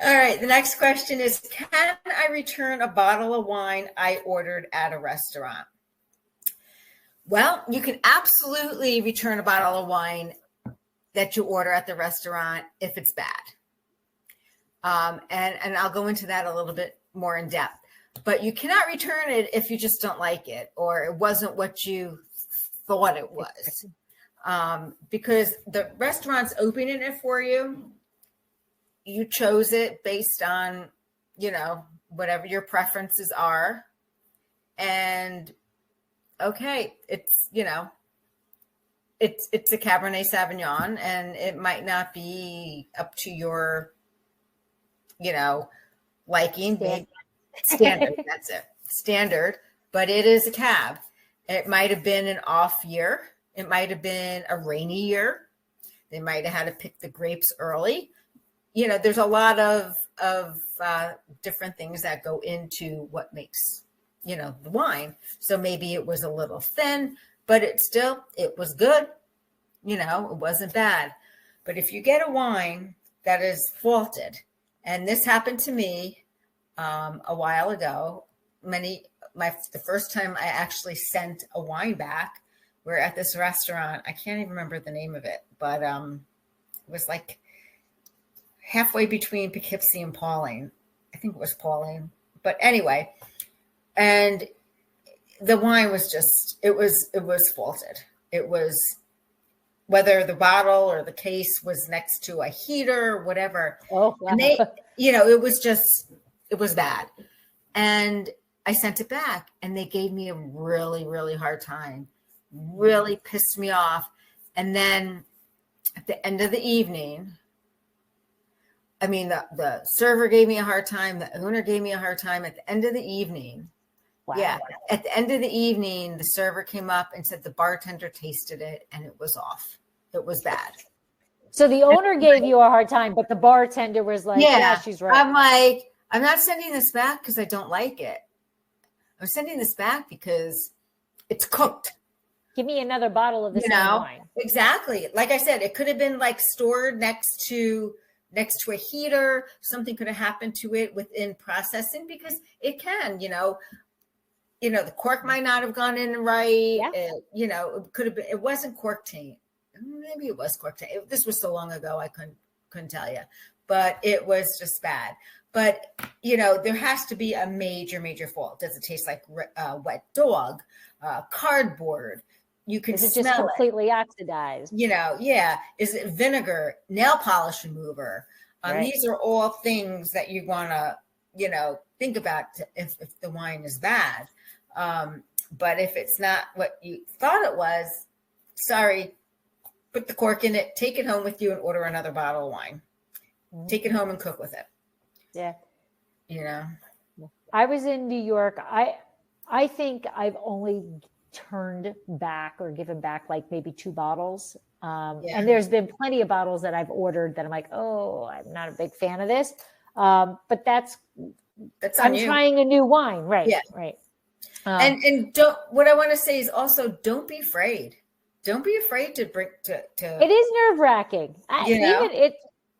D: All right. The next question is, can I return a bottle of wine I ordered at a restaurant? Well, you can absolutely return a bottle of wine that you order at the restaurant if it's bad. And I'll go into that a little bit more in depth. But you cannot return it if you just don't like it or it wasn't what you thought it was. Because the restaurant's opening it for you. You chose it based on, whatever your preferences are. And okay, it's a Cabernet Sauvignon, and it might not be up to your, liking. Standard. That's it. Standard, but it is a cab. It might have been an off year. It might have been a rainy year. They might have had to pick the grapes early. There's a lot of different things that go into what makes, the wine. So maybe it was a little thin, but it was good. It wasn't bad. But if you get a wine that is faulted, and this happened to me a while ago, the first time I actually sent a wine back, we're at this restaurant. I can't even remember the name of it, but it was like halfway between Poughkeepsie and Pauline. I think it was Pauline. But anyway, and the wine was it was faulted. It was, whether the bottle or the case was next to a heater or whatever. Oh, wow. And they, it was bad. And I sent it back and they gave me a really, really hard time, really pissed me off. And then at the end of the evening, the server gave me a hard time. The owner gave me a hard time at the end of the evening. Wow. Yeah. At the end of the evening, the server came up and said the bartender tasted it and it was off. It was bad.
C: So the owner gave you a hard time, but the bartender was like, yeah, she's right.
D: I'm like, I'm not sending this back because I don't like it. I'm sending this back because it's cooked.
C: Give me another bottle of the same wine.
D: Exactly. Like I said, it could have been like stored next to a heater. Something could have happened to it within processing, because it can, the cork might not have gone in right. Yeah. It could have been, it wasn't cork taint. Maybe it was cork taint. This was so long ago, I couldn't tell you, but it was just bad. But, there has to be a major, major fault. Does it taste like wet dog, cardboard? You can smell it. Is it just
C: completely oxidized?
D: Yeah. Is it vinegar, nail polish remover? Right. These are all things that you want to, think about if the wine is bad. But if it's not what you thought it was, sorry, put the cork in it, take it home with you and order another bottle of wine. Mm-hmm. Take it home and cook with it.
C: Yeah. I was in New York. I think I've only turned back or given back like maybe 2 bottles. And there's been plenty of bottles that I've ordered that I'm like, oh, I'm not a big fan of this. But that's I'm trying a new wine. Right. Yeah. Right.
D: And what I want to say is also, don't be afraid. Don't be afraid to bring to.
C: It is nerve-wracking.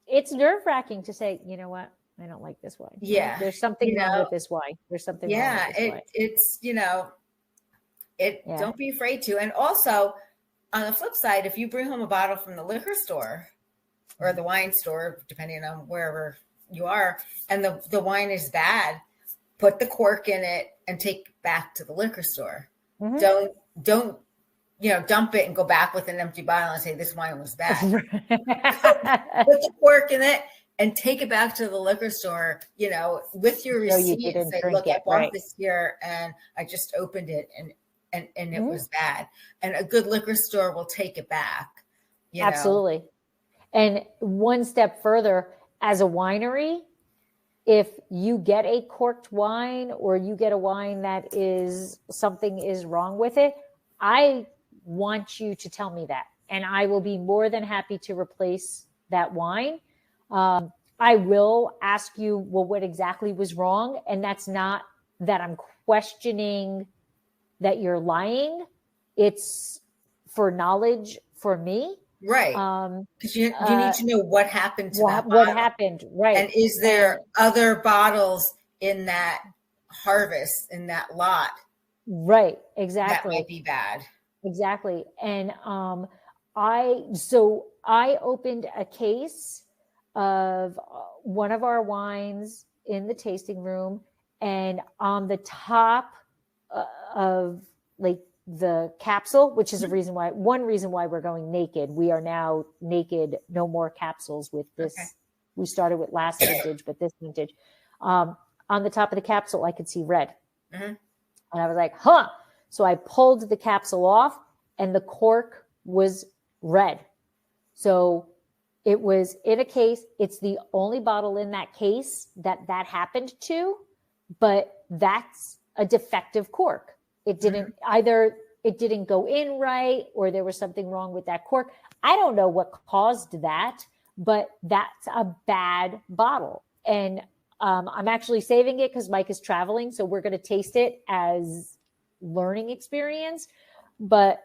C: It's nerve-wracking to say, you know what? I don't like this wine.
D: Yeah.
C: There's something wrong with this wine. There's something wrong with this wine.
D: It's, don't be afraid to. And also, on the flip side, if you bring home a bottle from the liquor store or the wine store, depending on wherever you are, and the wine is bad, put the cork in it, and take it back to the liquor store.
C: Mhm.
D: Don't dump it and go back with an empty bottle and say this wine was bad. Put the cork in it and take it back to the liquor store, with your receipt and say, look, I bought this here and I just opened it and it was bad. And a good liquor store will take it back.
C: Absolutely. And one step further, as a winery, if you get a corked wine or you get a wine that something is wrong with it, I want you to tell me that. And I will be more than happy to replace that wine. I will ask you, well, what exactly was wrong? And that's not that I'm questioning that you're lying. It's for knowledge for me.
D: Right. Because you need to know what happened to that
C: what happened. Right.
D: And is there other bottles in that harvest, in that lot?
C: Right. Exactly.
D: That might be bad.
C: Exactly. And I opened a case of one of our wines in the tasting room, and on the top of like the capsule, which is one reason why we're going naked. We are now naked, no more capsules with this. Okay. We started with last vintage, but this vintage, on the top of the capsule, I could see red. Mm-hmm. And I was like, huh. So I pulled the capsule off and the cork was red. So it was in a case. It's the only bottle in that case that happened to, but that's a defective cork. It didn't either. It didn't go in right, or there was something wrong with that cork. I don't know what caused that, but that's a bad bottle. And I'm actually saving it because Mike is traveling. So we're going to taste it as learning experience. But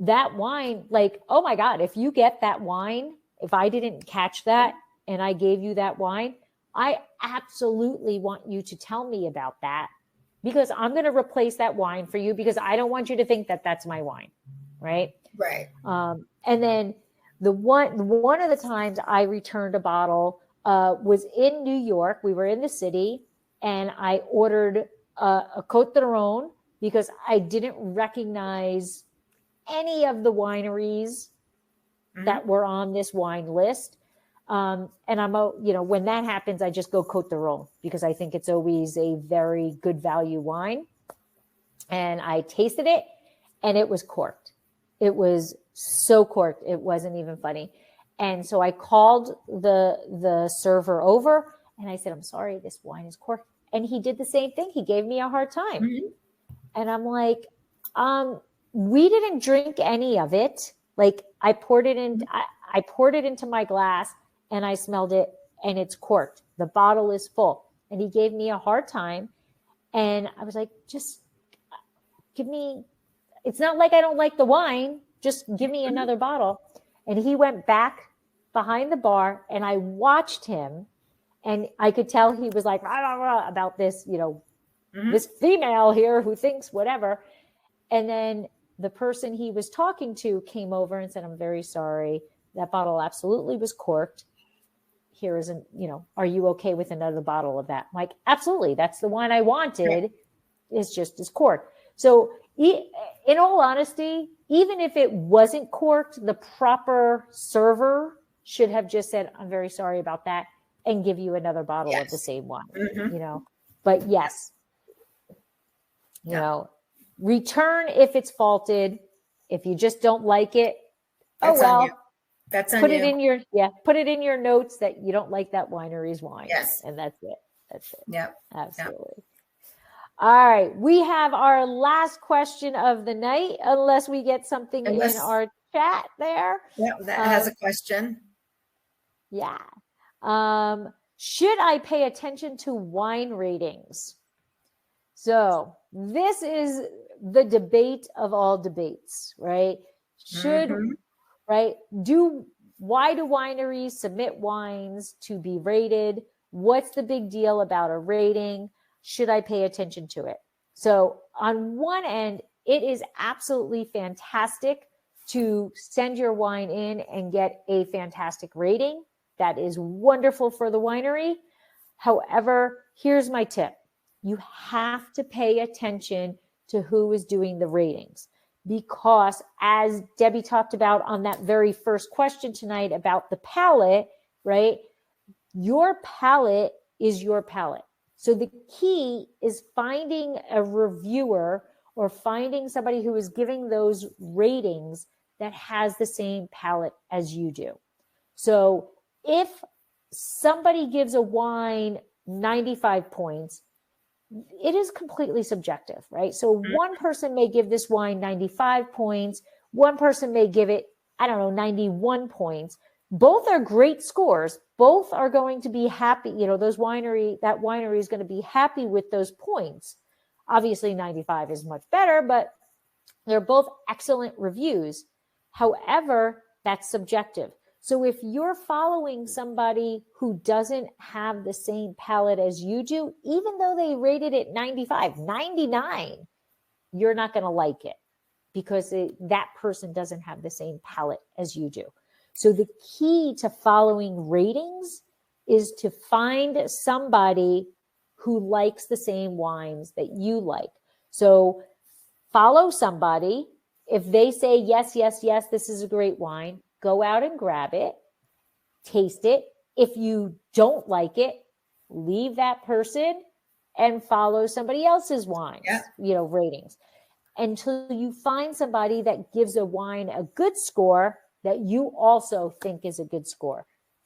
C: that wine, like, oh my God, if you get that wine, if I didn't catch that and I gave you that wine, I absolutely want you to tell me about that, because I'm going to replace that wine for you, because I don't want you to think that that's my wine. Right.
D: Right.
C: And then one of the times I returned a bottle was in New York. We were in the city and I ordered a Côte d'Aron because I didn't recognize any of the wineries that were on this wine list. And I'm, when that happens, I just go Côte d'Aron because I think it's always a very good value wine. And I tasted it and it was corked. It was so corked. It wasn't even funny. And so I called the server over and I said, I'm sorry, this wine is corked. And he did the same thing. He gave me a hard time. Mm-hmm. And I'm like, we didn't drink any of it. Like I poured it into my glass and I smelled it and it's corked. The bottle is full. And he gave me a hard time. And I was like, just give me, it's not like I don't like the wine. Just give me another bottle. And he went back behind the bar and I watched him and I could tell he was like, rah, rah, rah, about this, this female here who thinks whatever. And then the person he was talking to came over and said, I'm very sorry. That bottle absolutely was corked. Here isn't, are you okay with another bottle of that? I'm like, absolutely. That's the wine I wanted. It's just as corked. So in all honesty, even if it wasn't corked, the proper server should have just said, I'm very sorry about that, and give you another bottle of the same wine, But yes, return if it's faulted. If you just don't like it,
D: that's
C: well.
D: On you. That's on
C: put
D: you.
C: Put it in your notes that you don't like that winery's wine.
D: Yes.
C: And that's it.
D: Yep.
C: Absolutely. Yep. All right. We have our last question of the night, unless we get something in our chat there.
D: Yeah, that has a question.
C: Yeah. Should I pay attention to wine ratings? So this is the debate of all debates, right? Right? Why do wineries submit wines to be rated? What's the big deal about a rating? Should I pay attention to it? So on one end, it is absolutely fantastic to send your wine in and get a fantastic rating. That is wonderful for the winery. However, here's my tip. you have to pay attention to who is doing the ratings, because as Debbie talked about on that very first question tonight about the palette, right? Your palette is your palette. So the key is finding a reviewer or finding somebody who is giving those ratings that has the same palette as you do. So if somebody gives a wine 95 points, it is completely subjective, right? So one person may give this wine 95 points. One person may give it, 91 points. Both are great scores. Both are going to be happy. That winery is going to be happy with those points. Obviously 95 is much better, but they're both excellent reviews. However, that's subjective. So if you're following somebody who doesn't have the same palette as you do, even though they rated it 95, 99, you're not going to like it because that person doesn't have the same palette as you do. So the key to following ratings is to find somebody who likes the same wines that you like. So follow somebody. If they say, yes, yes, yes, this is a great wine, go out and grab it, taste it. If you don't like it, leave that person and follow somebody else's wines, ratings, until you find somebody that gives a wine a good score that you also think is a good score.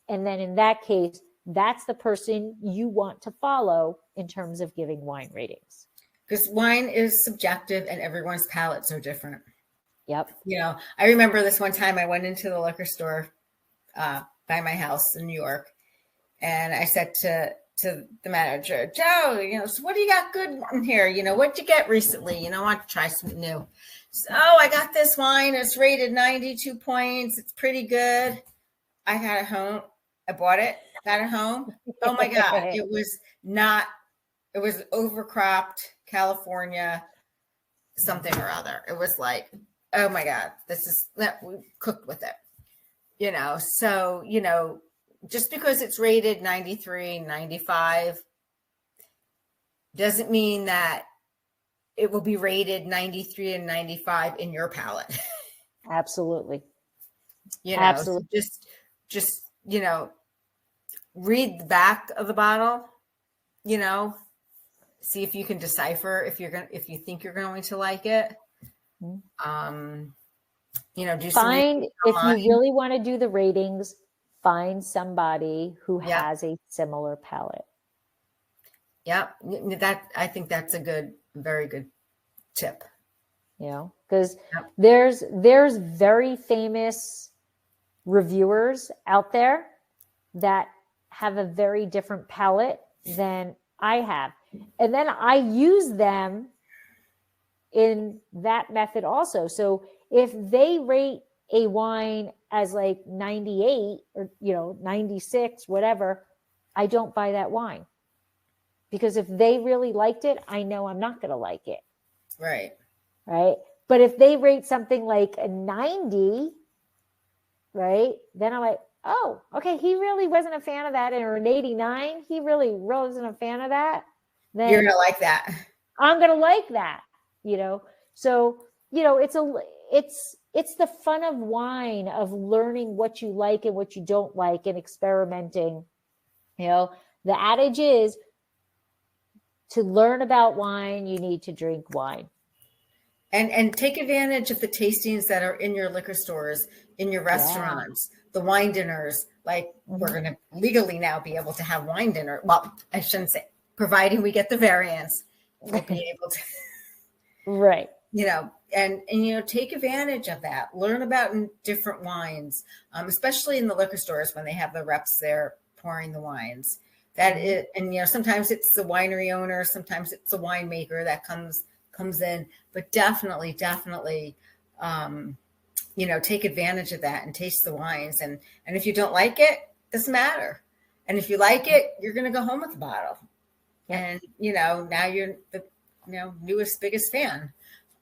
C: And then in that case, that's the person you want to follow in terms of giving wine ratings.
D: Because wine is subjective and everyone's palates are different.
C: Yep.
D: I remember this one time I went into the liquor store by my house in New York, and I said to the manager, Joe, so what do you got good in here? What'd you get recently? I want to try something new. So I got this wine. It's rated 92 points. It's pretty good. I got it home. I bought it, got it home. Oh my God. It was overcropped California, something or other. It was like, oh my God, we cooked with it, so, just because it's rated 93, 95 doesn't mean that it will be rated 93 and 95 in your palate.
C: Absolutely.
D: Absolutely. So just, read the back of the bottle, see if you can decipher if you think you're going to like it. Do
C: find, if you really want to do the ratings, find somebody who has a similar palette.
D: Yep. I think that's a very good tip.
C: Because there's very famous reviewers out there that have a very different palette than I have. And then I use them in that method also. So if they rate a wine as like 98 or 96, whatever, I don't buy that wine, because if they really liked it, I know I'm not going to like it.
D: Right.
C: But if they rate something like a 90, right, then I'm like, oh, okay, he really wasn't a fan of that. Or an 89, he really wasn't a fan of that. Then
D: you're going to like that.
C: I'm going to like that. So, it's the fun of wine, of learning what you like and what you don't like and experimenting. The adage is, to learn about wine, you need to drink wine.
D: And take advantage of the tastings that are in your liquor stores, in your restaurants, the wine dinners. Like, we're going to legally now be able to have wine dinner. Well, I shouldn't say, providing we get the variants, we'll be able to.
C: Right.
D: And take advantage of that. Learn about different wines, especially in the liquor stores when they have the reps there pouring the wines. Sometimes it's the winery owner, sometimes it's the winemaker that comes in, but definitely, take advantage of that and taste the wines. And if you don't like it, doesn't matter. And if you like it, you're going to go home with the bottle. And, now you're the newest, biggest fan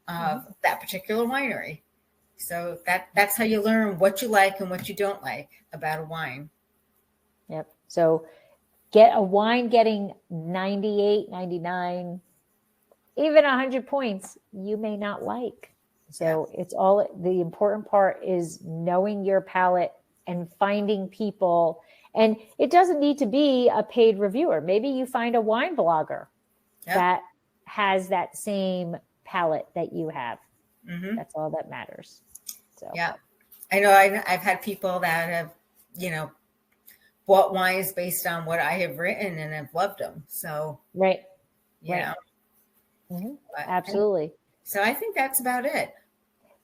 D: of that particular winery. So that's how you learn what you like and what you don't like about a wine.
C: Yep. So get a wine getting 98, 99, even 100 points, you may not like. So it's all, the important part is knowing your palate and finding people. And it doesn't need to be a paid reviewer. Maybe you find a wine blogger that has that same palate that you have. Mm-hmm. That's all that matters. So
D: yeah, I know I've had people that have, you know, bought wines based on what I have written and have loved them. So
C: right.
D: Yeah.
C: Mm-hmm. Absolutely.
D: So I think that's about it.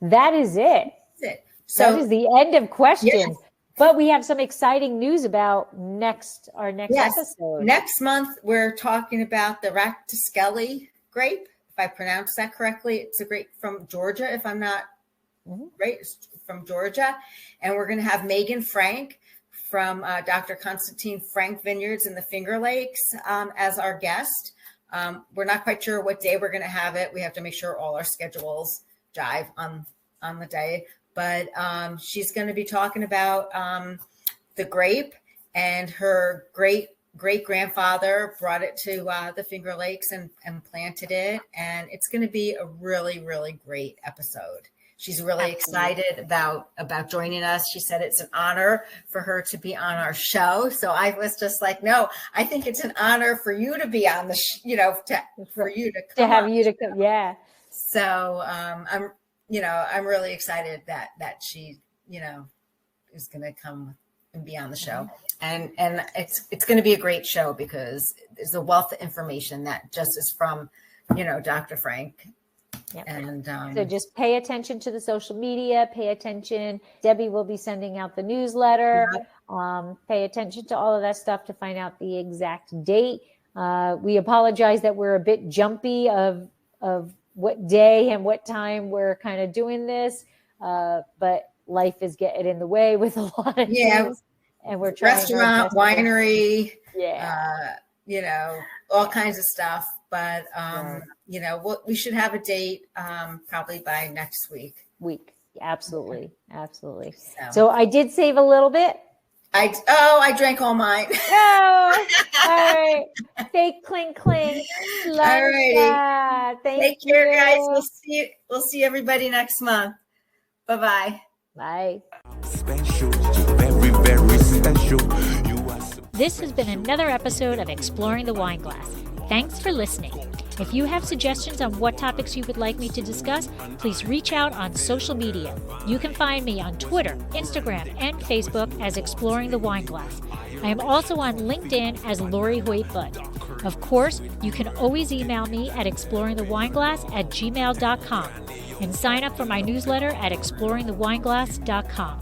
C: That is it.
D: That's it. So
C: that is the end of questions. Yes. But we have some exciting news about our next episode.
D: Next month, we're talking about the Dracaena grape. If I pronounce that correctly, it's a grape from Georgia, if I'm not right, it's from Georgia. And we're going to have Megan Frank from Dr. Constantine Frank Vineyards in the Finger Lakes as our guest. We're not quite sure what day we're going to have it. We have to make sure all our schedules jive on the day. But she's going to be talking about the grape, and her great-grandfather brought it to the Finger Lakes and planted it. And it's going to be a really, really great episode. She's really excited about joining us. She said it's an honor for her to be on our show. So I was just like, no, I think it's an honor for you to be on the, for you to come.
C: To have you to come, yeah.
D: So I'm really excited that she, is going to come and be on the show. And it's going to be a great show because there's a wealth of information that just is from, Dr. Frank.
C: Yep.
D: And
C: so just pay attention to the social media, pay attention. Debbie will be sending out the newsletter. Pay attention to all of that stuff to find out the exact date. We apologize that we're a bit jumpy of what day and what time we're kind of doing this. But life is getting in the way with a lot of things. And we're trying
D: restaurant, winery, all kinds of stuff. But, we should have a date probably by next week.
C: Absolutely. So I did save a little bit.
D: I drank all mine.
C: Oh, all right. Fake clink. All
D: right.
C: Take
D: care, guys. We'll see everybody next month. Bye-bye.
C: Bye.
A: Special, very, very special.
C: This has been another episode of Exploring the Wine Glass. Thanks for listening. If you have suggestions on what topics you would like me to discuss, please reach out on social media. You can find me on Twitter, Instagram, and Facebook as Exploring the Wine Glass. I am also on LinkedIn as Lori Hoyt Budd. Of course, you can always email me at exploringthewineglass@gmail.com and sign up for my newsletter at exploringthewineglass.com.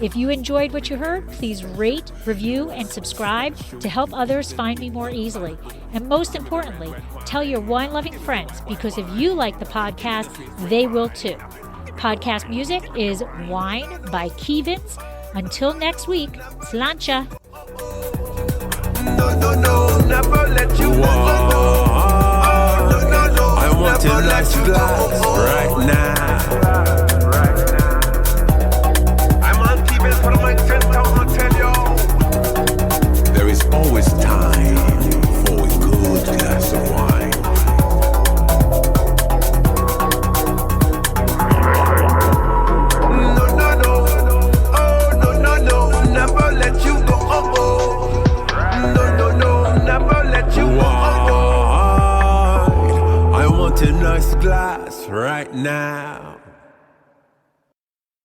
C: If you enjoyed what you heard, please rate, review, and subscribe to help others find me more easily. And most importantly, tell your wine-loving friends, because if you like the podcast, they will too. Podcast music is Wine by Kevins. Until next week, slancha.
A: No, never let you walk. I want a nice glass right now.